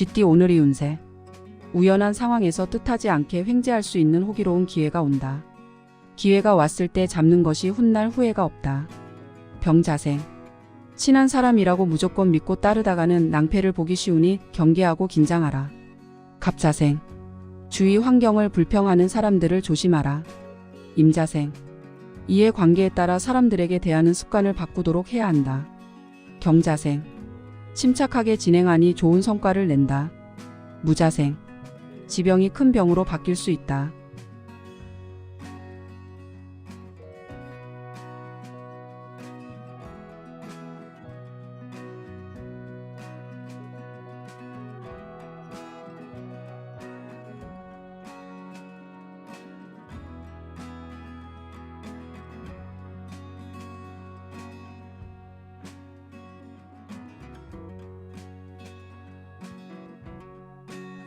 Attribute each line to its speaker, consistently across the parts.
Speaker 1: 쥐띠 오늘의 운세. 우연한 상황에서 뜻하지 않게 횡재할 수 있는 호기로운 기회가 온다. 기회가 왔을 때 잡는 것이 훗날 후회가 없다. 병자생. 친한 사람이라고 무조건 믿고 따르다가는 낭패를 보기 쉬우니 경계하고 긴장하라. 갑자생. 주위 환경을 불평하는 사람들을 조심하라. 임자생. 이해관계에 따라 사람들에게 대하는 습관을 바꾸도록 해야 한다. 경자생. 침착하게 진행하니 좋은 성과를 낸다. 무자생. 지병이 큰 병으로 바뀔 수 있다.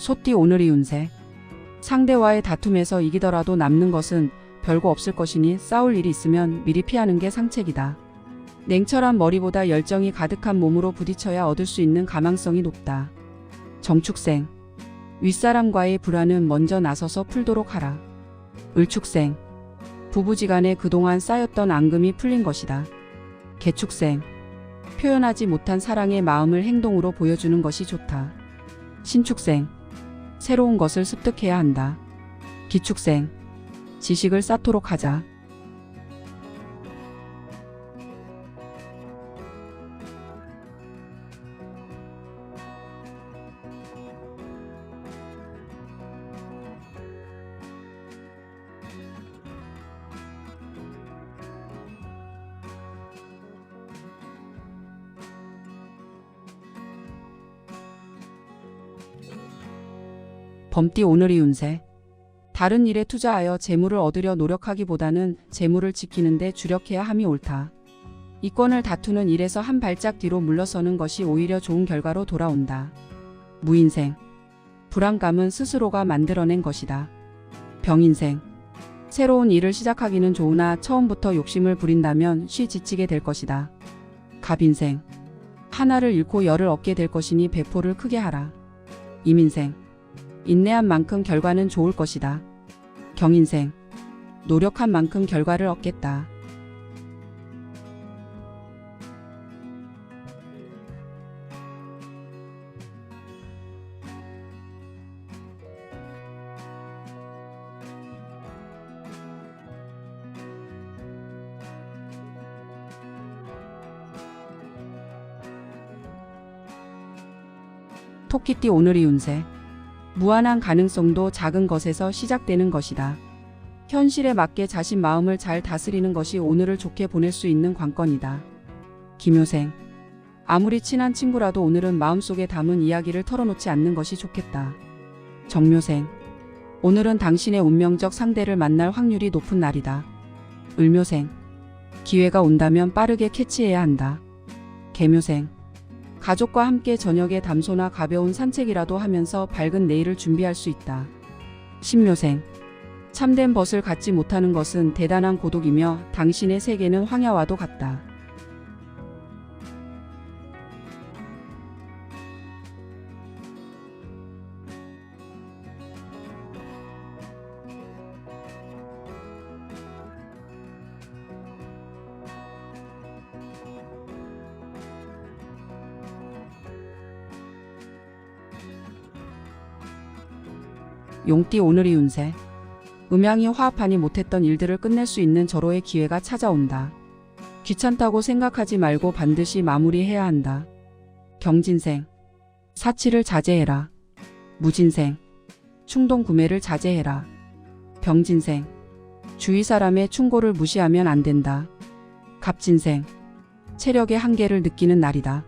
Speaker 1: 소띠 오늘의 운세. 상대와의 다툼에서 이기더라도 남는 것은 별거 없을 것이니 싸울 일이 있으면 미리 피하는 게 상책이다. 냉철한 머리보다 열정이 가득한 몸으로 부딪혀야 얻을 수 있는 가망성이 높다. 정축생. 윗사람과의 불화는 먼저 나서서 풀도록 하라. 을축생. 부부지간에 그동안 쌓였던 앙금이 풀린 것이다. 개축생. 표현하지 못한 사랑의 마음을 행동으로 보여주는 것이 좋다. 신축생. 새로운 것을 습득해야 한다. 기축생. 지식을 쌓도록 하자. 범띠 오늘의 운세. 다른 일에 투자하여 재물을 얻으려 노력하기보다는 재물을 지키는 데 주력해야 함이 옳다. 이권을 다투는 일에서 한 발짝 뒤로 물러서는 것이 오히려 좋은 결과로 돌아온다. 무인생. 불안감은 스스로가 만들어낸 것이다. 병인생. 새로운 일을 시작하기는 좋으나 처음부터 욕심을 부린다면 쉬 지치게 될 것이다. 갑인생. 하나를 잃고 열을 얻게 될 것이니 배포를 크게 하라. 임인생. 인내한 만큼 결과는 좋을 것이다. 경인생. 노력한 만큼 결과를 얻겠다. 토끼띠 오늘의 운세. 무한한 가능성도 작은 것에서 시작되는 것이다. 현실에 맞게 자신 마음을 잘 다스리는 것이 오늘을 좋게 보낼 수 있는 관건이다. 기묘생. 아무리 친한 친구라도 오늘은 마음속에 담은 이야기를 털어놓지 않는 것이 좋겠다. 정묘생. 오늘은 당신의 운명적 상대를 만날 확률이 높은 날이다. 을묘생. 기회가 온다면 빠르게 캐치해야 한다. 개묘생. 가족과 함께 저녁에 담소나 가벼운 산책이라도 하면서 밝은 내일을 준비할 수 있다. 신묘생. 참된 벗을 갖지 못하는 것은 대단한 고독이며 당신의 세계는 황야와도 같다. 용띠 오늘의 운세. 음양이 화합하니 못했던 일들을 끝낼 수 있는 절호의 기회가 찾아온다. 귀찮다고 생각하지 말고 반드시 마무리해야 한다. 경진생. 사치를 자제해라. 무진생. 충동 구매를 자제해라. 병진생. 주위 사람의 충고를 무시하면 안 된다. 갑진생. 체력의 한계를 느끼는 날이다.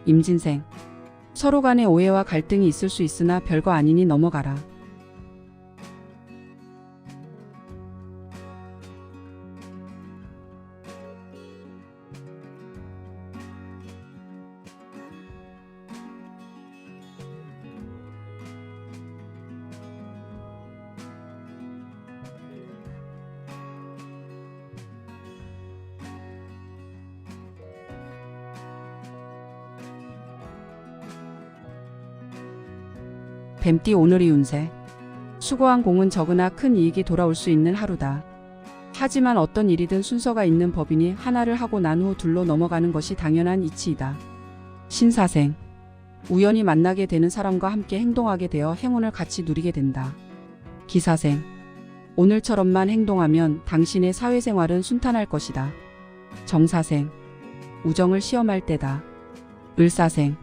Speaker 1: 임진생. 서로 간의 오해와 갈등이 있을 수 있으나 별거 아니니 넘어가라. 뱀띠 오늘의 운세. 수고한 공은 적으나 큰 이익이 돌아올 수 있는 하루다. 하지만 어떤 일이든 순서가 있는 법이니 하나를 하고 난 후 둘로 넘어가는 것이 당연한 이치이다. 신사생. 우연히 만나게 되는 사람과 함께 행동하게 되어 행운을 같이 누리게 된다. 기사생. 오늘처럼만 행동하면 당신의 사회생활은 순탄할 것이다. 정사생. 우정을 시험할 때다. 을사생.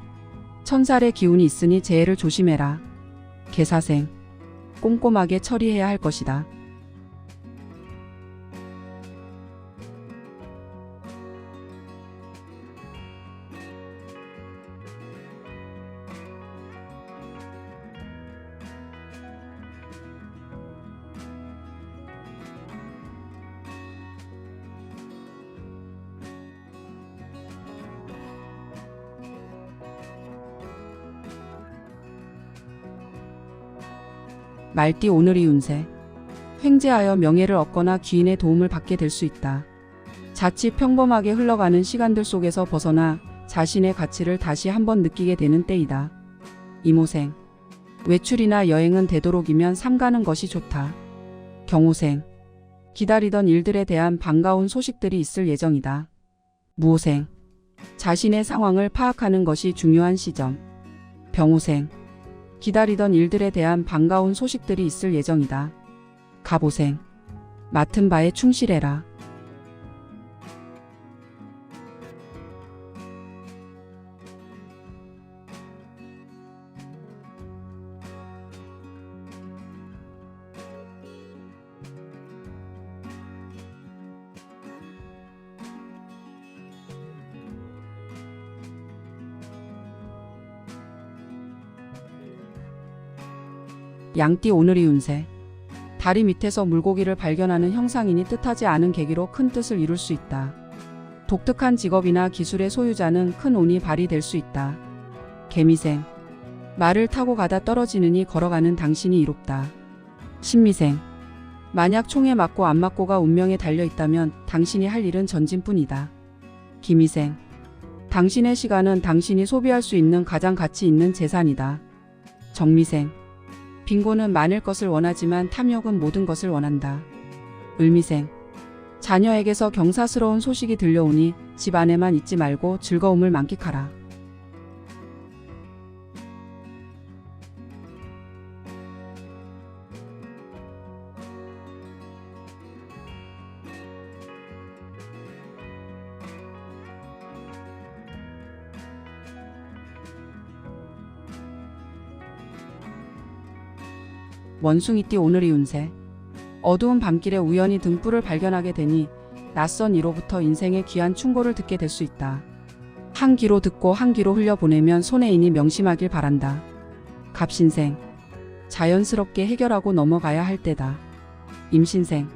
Speaker 1: 천살의 기운이 있으니 재해를 조심해라. 계사생. 꼼꼼하게 처리해야 할 것이다. 말띠 오늘의 운세. 횡재하여 명예를 얻거나 귀인의 도움을 받게 될 수 있다. 자칫 평범하게 흘러가는 시간들 속에서 벗어나 자신의 가치를 다시 한번 느끼게 되는 때이다. 이모생. 외출이나 여행은 되도록이면 삼가는 것이 좋다. 경호생. 기다리던 일들에 대한 반가운 소식들이 있을 예정이다. 무호생. 자신의 상황을 파악하는 것이 중요한 시점. 병호생. 기다리던 일들에 대한 반가운 소식들이 있을 예정이다. 갑오생. 맡은 바에 충실해라. 양띠 오늘의 운세. 다리 밑에서 물고기를 발견하는 형상이니 뜻하지 않은 계기로 큰 뜻을 이룰 수 있다. 독특한 직업이나 기술의 소유자는 큰 운이 발휘될 수 있다. 개미생. 말을 타고 가다 떨어지느니 걸어가는 당신이 이롭다. 신미생. 만약 총에 맞고 안 맞고가 운명에 달려있다면 당신이 할 일은 전진뿐이다. 기미생. 당신의 시간은 당신이 소비할 수 있는 가장 가치 있는 재산이다. 정미생. 빈곤은 많을 것을 원하지만 탐욕은 모든 것을 원한다. 을미생. 자녀에게서 경사스러운 소식이 들려오니 집 안에만 있지 말고 즐거움을 만끽하라. 원숭이띠 오늘의 운세. 어두운 밤길에 우연히 등불을 발견하게 되니 낯선 이로부터 인생의 귀한 충고를 듣게 될 수 있다. 한 귀로 듣고 한 귀로 흘려보내면 손해이니 명심하길 바란다. 갑신생. 자연스럽게 해결하고 넘어가야 할 때다. 임신생.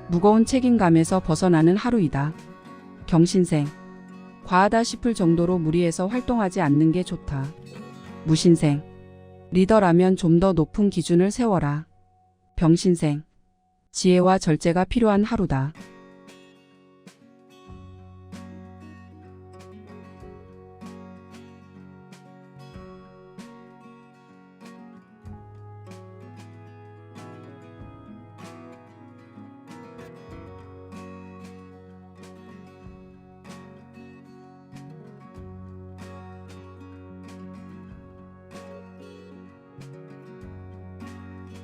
Speaker 1: 무거운 책임감에서 벗어나는 하루이다. 경신생. 과하다 싶을 정도로 무리해서 활동하지 않는 게 좋다. 무신생. 리더라면 좀 더 높은 기준을 세워라. 병신생. 지혜와 절제가 필요한 하루다.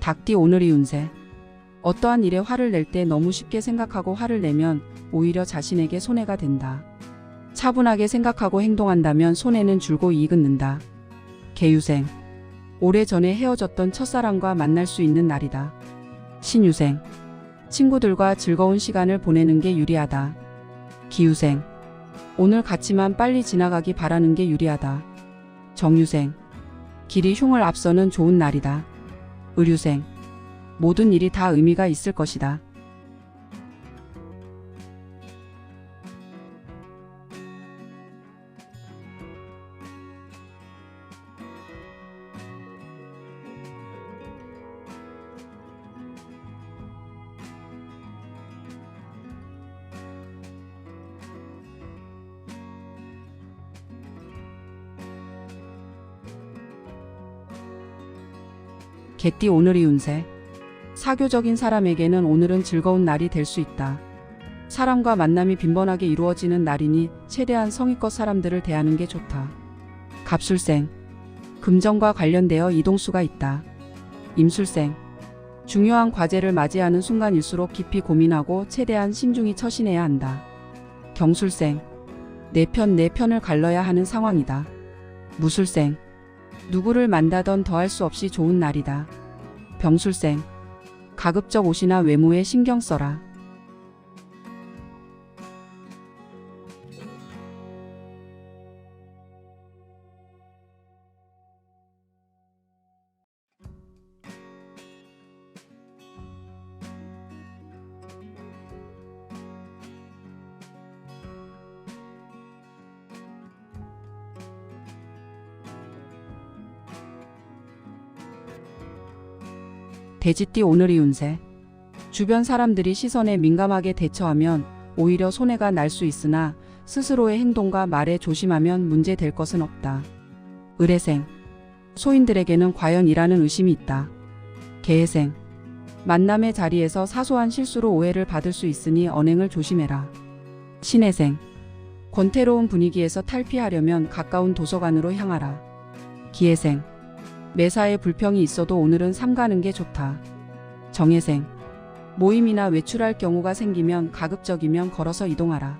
Speaker 1: 닭띠 오늘의 운세. 어떠한 일에 화를 낼 때 너무 쉽게 생각하고 화를 내면 오히려 자신에게 손해가 된다. 차분하게 생각하고 행동한다면 손해는 줄고 이익은 는다. 개유생. 오래전에 헤어졌던 첫사랑과 만날 수 있는 날이다. 신유생. 친구들과 즐거운 시간을 보내는 게 유리하다. 기유생. 오늘 같이만 빨리 지나가기 바라는 게 유리하다. 정유생. 길이 흉을 앞서는 좋은 날이다. 의류생. 모든 일이 다 의미가 있을 것이다. 개띠 오늘의 운세. 사교적인 사람에게는 오늘은 즐거운 날이 될 수 있다. 사람과 만남이 빈번하게 이루어지는 날이니 최대한 성의껏 사람들을 대하는 게 좋다. 갑술생. 금전과 관련되어 이동수가 있다. 임술생. 중요한 과제를 맞이하는 순간일수록 깊이 고민하고 최대한 신중히 처신해야 한다. 경술생. 내 편을 갈러야 하는 상황이다. 무술생. 누구를 만나던 더할 수 없이 좋은 날이다. 병술생. 가급적 옷이나 외모에 신경 써라. 돼지띠 오늘의 운세. 주변 사람들이 시선에 민감하게 대처하면 오히려 손해가 날 수 있으나 스스로의 행동과 말에 조심하면 문제될 것은 없다. 을해생. 소인들에게는 과연이라는 의심이 있다. 개해생. 만남의 자리에서 사소한 실수로 오해를 받을 수 있으니 언행을 조심해라. 신해생. 권태로운 분위기에서 탈피하려면 가까운 도서관으로 향하라. 기해생. 매사에 불평이 있어도 오늘은 삼가는 게 좋다. 정해생. 모임이나 외출할 경우가 생기면 가급적이면 걸어서 이동하라.